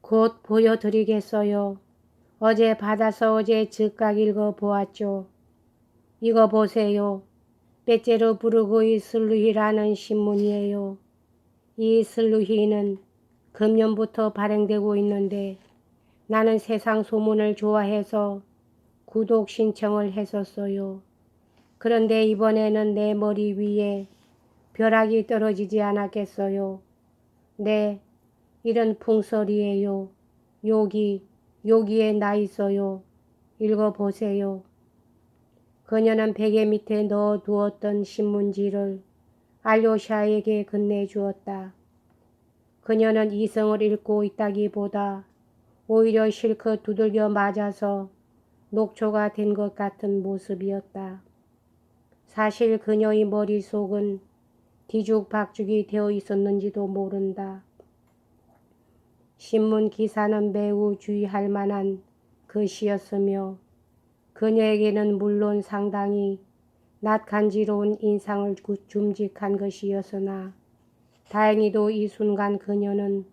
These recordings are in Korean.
곧 보여드리겠어요. 어제 받아서 어제 즉각 읽어보았죠. 이거 보세요. 빼째로 부르고의 슬루히라는 신문이에요. 이 슬루히는 금년부터 발행되고 있는데 나는 세상 소문을 좋아해서 구독 신청을 했었어요. 그런데 이번에는 내 머리 위에 벼락이 떨어지지 않았겠어요. 네, 이런 풍설이에요. 여기에 나 있어요. 읽어보세요. 그녀는 베개 밑에 넣어두었던 신문지를 알료샤에게 건네주었다. 그녀는 이성을 읽고 있다기보다 오히려 실컷 두들겨 맞아서 녹초가 된 것 같은 모습이었다. 사실 그녀의 머릿속은 뒤죽박죽이 되어 있었는지도 모른다. 신문 기사는 매우 주의할 만한 것이었으며 그녀에게는 물론 상당히 낯간지러운 인상을 줌직한 것이었으나 다행히도 이 순간 그녀는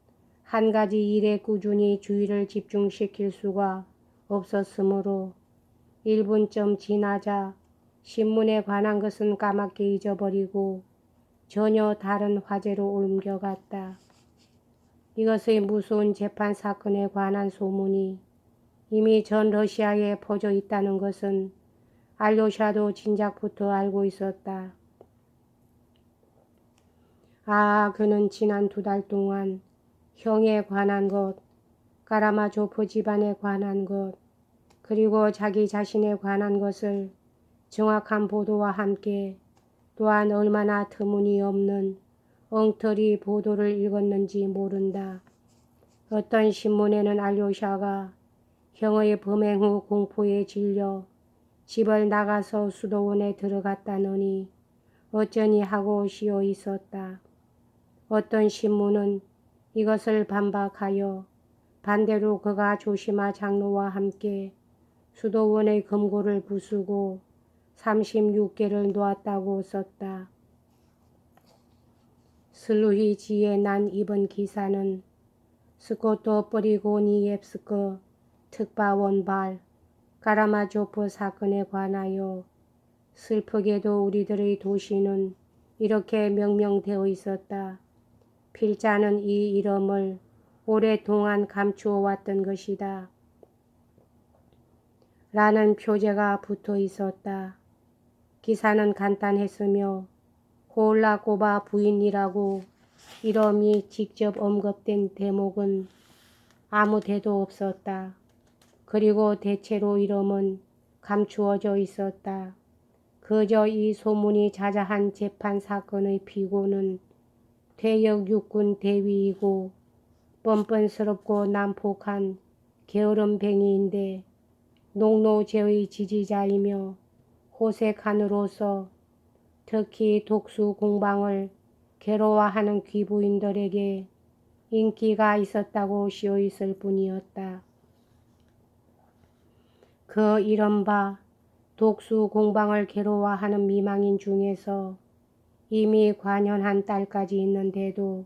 한 가지 일에 꾸준히 주의를 집중시킬 수가 없었으므로 1분쯤 지나자 신문에 관한 것은 까맣게 잊어버리고 전혀 다른 화제로 옮겨갔다. 이것의 무서운 재판 사건에 관한 소문이 이미 전 러시아에 퍼져 있다는 것은 알료샤도 진작부터 알고 있었다. 그는 지난 2달 동안 형에 관한 것, 까라마조프 집안에 관한 것, 그리고 자기 자신에 관한 것을 정확한 보도와 함께 또한 얼마나 터무니없는 엉터리 보도를 읽었는지 모른다. 어떤 신문에는 알료샤가 형의 범행 후 공포에 질려 집을 나가서 수도원에 들어갔다느니 어쩌니 하고 씌어 있었다. 어떤 신문은 이것을 반박하여 반대로 그가 조시마 장로와 함께 수도원의 금고를 부수고 36개를 놓았다고 썼다. 슬루히지에 난 이번 기사는 스코토 뿌리고니옙스크 특파원발 까라마조프 사건에 관하여 슬프게도 우리들의 도시는 이렇게 명명되어 있었다. 필자는 이 이름을 오랫동안 감추어 왔던 것이다. 라는 표제가 붙어 있었다. 기사는 간단했으며 홀라꼬바 부인이라고 이름이 직접 언급된 대목은 아무 데도 없었다. 그리고 대체로 이름은 감추어져 있었다. 그저 이 소문이 자자한 재판 사건의 피고는 퇴역 육군 대위이고 뻔뻔스럽고 난폭한 게으름뱅이인데 농노제의 지지자이며 호색한으로서 특히 독수 공방을 괴로워하는 귀부인들에게 인기가 있었다고 씌어 있을 뿐이었다. 그 이른바 독수 공방을 괴로워하는 미망인 중에서 이미 관연한 딸까지 있는데도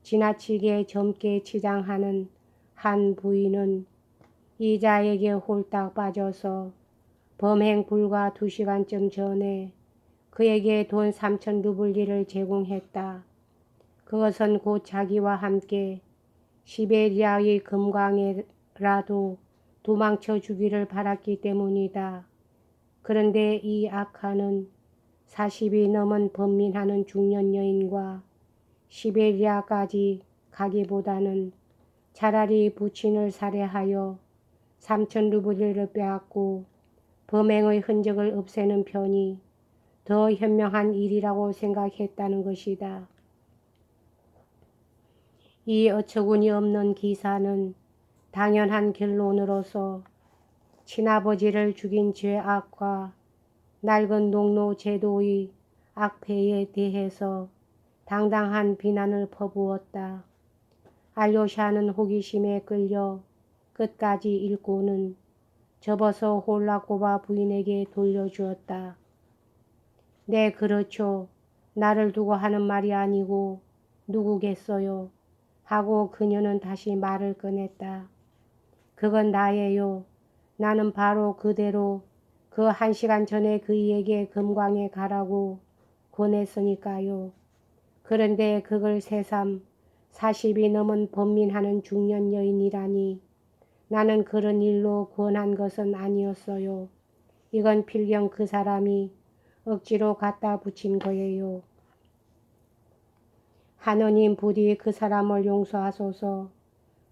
지나치게 젊게 치장하는 한 부인은 이자에게 홀딱 빠져서 범행 불과 2시간쯤 전에 그에게 돈 3,000루블리를 제공했다. 그것은 곧 자기와 함께 시베리아의 금광에라도 도망쳐 주기를 바랐기 때문이다. 그런데 이 악한은 40이 넘은 번민하는 중년 여인과 시베리아까지 가기보다는 차라리 부친을 살해하여 3,000루블리를 빼앗고 범행의 흔적을 없애는 편이 더 현명한 일이라고 생각했다는 것이다. 이 어처구니 없는 기사는 당연한 결론으로서 친아버지를 죽인 죄악과 낡은 농노 제도의 악폐에 대해서 당당한 비난을 퍼부었다. 알료샤는 호기심에 끌려 끝까지 읽고는 접어서 홀라꼬바 부인에게 돌려주었다. 네, 그렇죠. 나를 두고 하는 말이 아니고 누구겠어요. 하고 그녀는 다시 말을 꺼냈다. 그건 나예요. 나는 바로 그대로 그 1시간 전에 그이에게 금광에 가라고 권했으니까요. 그런데 그걸 새삼 40이 넘은 번민하는 중년 여인이라니 나는 그런 일로 권한 것은 아니었어요. 이건 필경 그 사람이 억지로 갖다 붙인 거예요. 하느님 부디 그 사람을 용서하소서.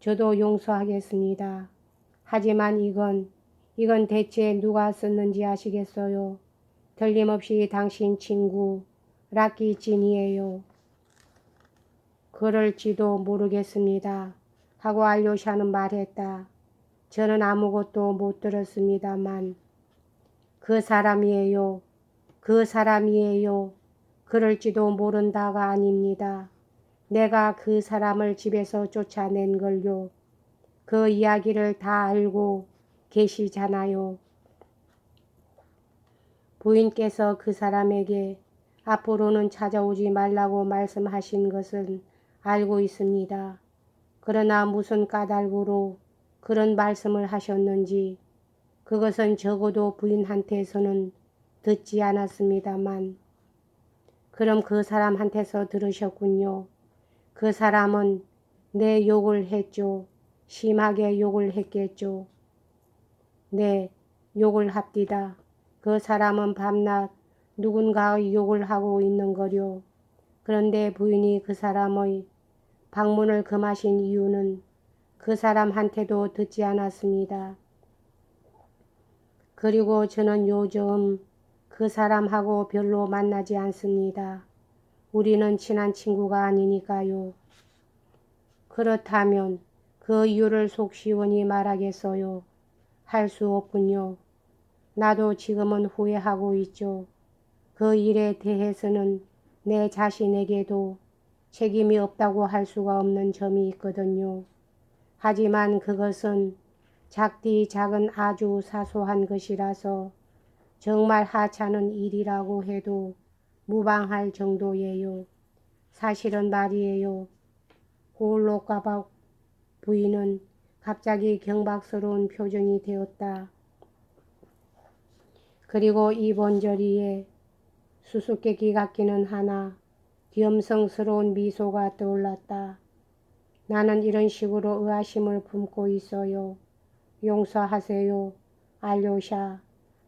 저도 용서하겠습니다. 하지만 이건 대체 누가 썼는지 아시겠어요? 틀림없이 당신 친구 락키 진이에요. 그럴지도 모르겠습니다. 하고 알료샤는 말했다. 저는 아무것도 못 들었습니다만 그 사람이에요. 그 사람이에요. 그럴지도 모른다가 아닙니다. 내가 그 사람을 집에서 쫓아낸 걸요. 그 이야기를 다 알고 계시잖아요. 부인께서 그 사람에게 앞으로는 찾아오지 말라고 말씀하신 것은 알고 있습니다. 그러나 무슨 까닭으로 그런 말씀을 하셨는지 그것은 적어도 부인한테서는 듣지 않았습니다만 그럼 그 사람한테서 들으셨군요. 그 사람은 내 욕을 했죠. 심하게 욕을 했겠죠. 네, 욕을 합디다. 그 사람은 밤낮 누군가의 욕을 하고 있는 거요. 그런데 부인이 그 사람의 방문을 금하신 이유는 그 사람한테도 듣지 않았습니다. 그리고 저는 요즘 그 사람하고 별로 만나지 않습니다. 우리는 친한 친구가 아니니까요. 그렇다면 그 이유를 속 시원히 말하겠어요. 할 수 없군요. 나도 지금은 후회하고 있죠. 그 일에 대해서는 내 자신에게도 책임이 없다고 할 수가 없는 점이 있거든요. 하지만 그것은 작디 작은 아주 사소한 것이라서 정말 하찮은 일이라고 해도 무방할 정도예요. 사실은 말이에요. 홀로까박 부인은 갑자기 경박스러운 표정이 되었다. 그리고 이번저리에 수수께끼 같기는 하나 귀염성스러운 미소가 떠올랐다. 나는 이런 식으로 의아심을 품고 있어요. 용서하세요. 알료샤.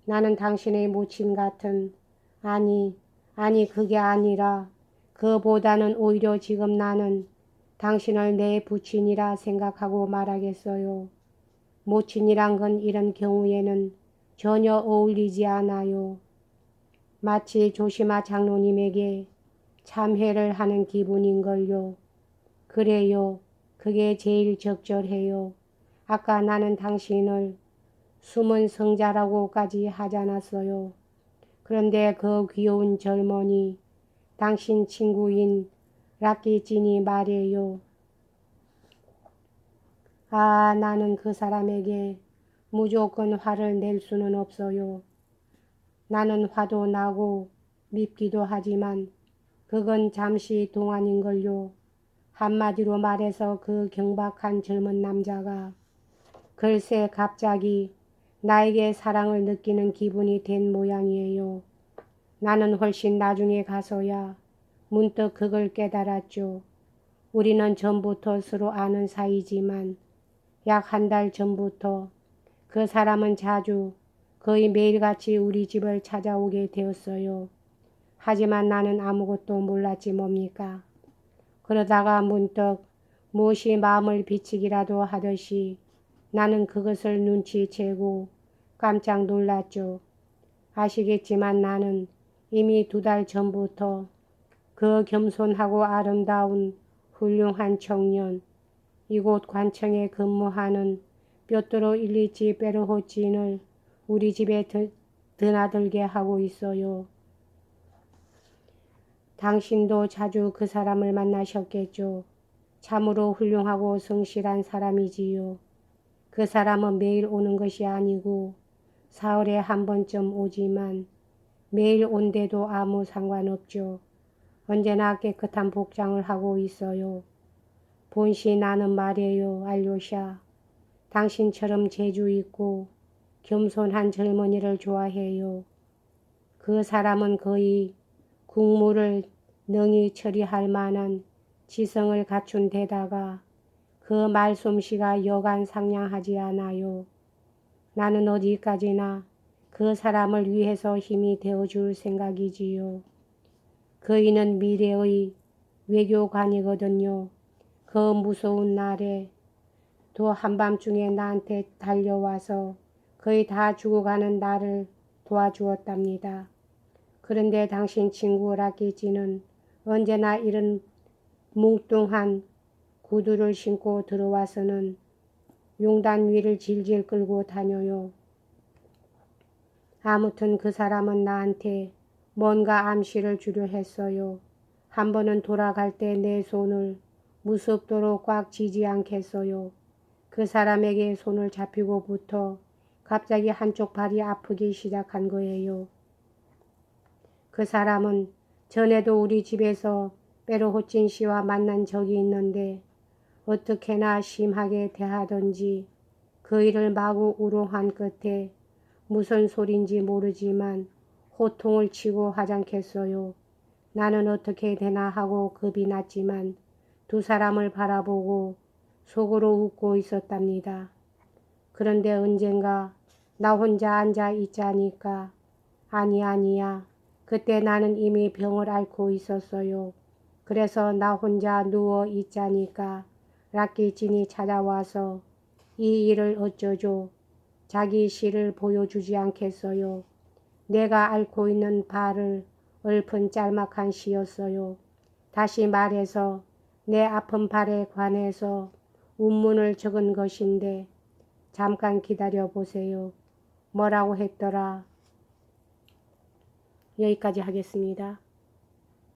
나는 당신의 모친 같은 아니 그게 아니라 그보다는 오히려 지금 나는 당신을 내 부친이라 생각하고 말하겠어요. 모친이란 건 이런 경우에는 전혀 어울리지 않아요. 마치 조시마 장로님에게 참회를 하는 기분인걸요. 그래요. 그게 제일 적절해요. 아까 나는 당신을 숨은 성자라고까지 하지 않았어요. 그런데 그 귀여운 젊은이 당신 친구인 락키진이 말이에요. 아, 나는 그 사람에게 무조건 화를 낼 수는 없어요. 나는 화도 나고 밉기도 하지만 그건 잠시 동안인걸요. 한마디로 말해서 그 경박한 젊은 남자가 글쎄 갑자기 나에게 사랑을 느끼는 기분이 된 모양이에요. 나는 훨씬 나중에 가서야 문득 그걸 깨달았죠. 우리는 전부터 서로 아는 사이지만 약 한 달 전부터 그 사람은 자주 거의 매일같이 우리 집을 찾아오게 되었어요. 하지만 나는 아무것도 몰랐지 뭡니까. 그러다가 문득 무엇이 마음을 비치기라도 하듯이 나는 그것을 눈치채고 깜짝 놀랐죠. 아시겠지만 나는 이미 2달 전부터 그 겸손하고 아름다운 훌륭한 청년, 이곳 관청에 근무하는 뾰트로 일리치 베르호친을 우리 집에 드나들게 하고 있어요. 당신도 자주 그 사람을 만나셨겠죠. 참으로 훌륭하고 성실한 사람이지요. 그 사람은 매일 오는 것이 아니고 사흘에 한 번쯤 오지만 매일 온데도 아무 상관없죠. 언제나 깨끗한 복장을 하고 있어요. 본시 나는 말이에요 알료샤. 당신처럼 재주 있고 겸손한 젊은이를 좋아해요. 그 사람은 거의 국무를 능히 처리할 만한 지성을 갖춘 데다가 그 말솜씨가 여간 상냥하지 않아요. 나는 어디까지나 그 사람을 위해서 힘이 되어줄 생각이지요. 그이는 미래의 외교관이거든요. 그 무서운 날에 또 한밤중에 나한테 달려와서 거의 다 죽어가는 나를 도와주었답니다. 그런데 당신 친구 라키지는 언제나 이런 뭉뚱한 구두를 신고 들어와서는 용단 위를 질질 끌고 다녀요. 아무튼 그 사람은 나한테 뭔가 암시를 주려 했어요. 한 번은 돌아갈 때 내 손을 무섭도록 꽉 쥐지 않겠어요. 그 사람에게 손을 잡히고부터 갑자기 한쪽 발이 아프기 시작한 거예요. 그 사람은 전에도 우리 집에서 빼로호찐 씨와 만난 적이 있는데 어떻게나 심하게 대하던지 그 일을 마구 우롱한 끝에 무슨 소린지 모르지만 호통을 치고 하장했어요. 나는 어떻게 되나 하고 겁이 났지만 두 사람을 바라보고 속으로 웃고 있었답니다. 그런데 언젠가 나 혼자 앉아 있자니까 아니야. 그때 나는 이미 병을 앓고 있었어요. 그래서 나 혼자 누워 있자니까 라키진이 찾아와서 이 일을 어쩌죠. 자기 시를 보여주지 않겠어요. 내가 앓고 있는 발을 읊은 짤막한 시였어요. 다시 말해서 내 아픈 발에 관해서 운문을 적은 것인데 잠깐 기다려 보세요. 뭐라고 했더라? 여기까지 하겠습니다.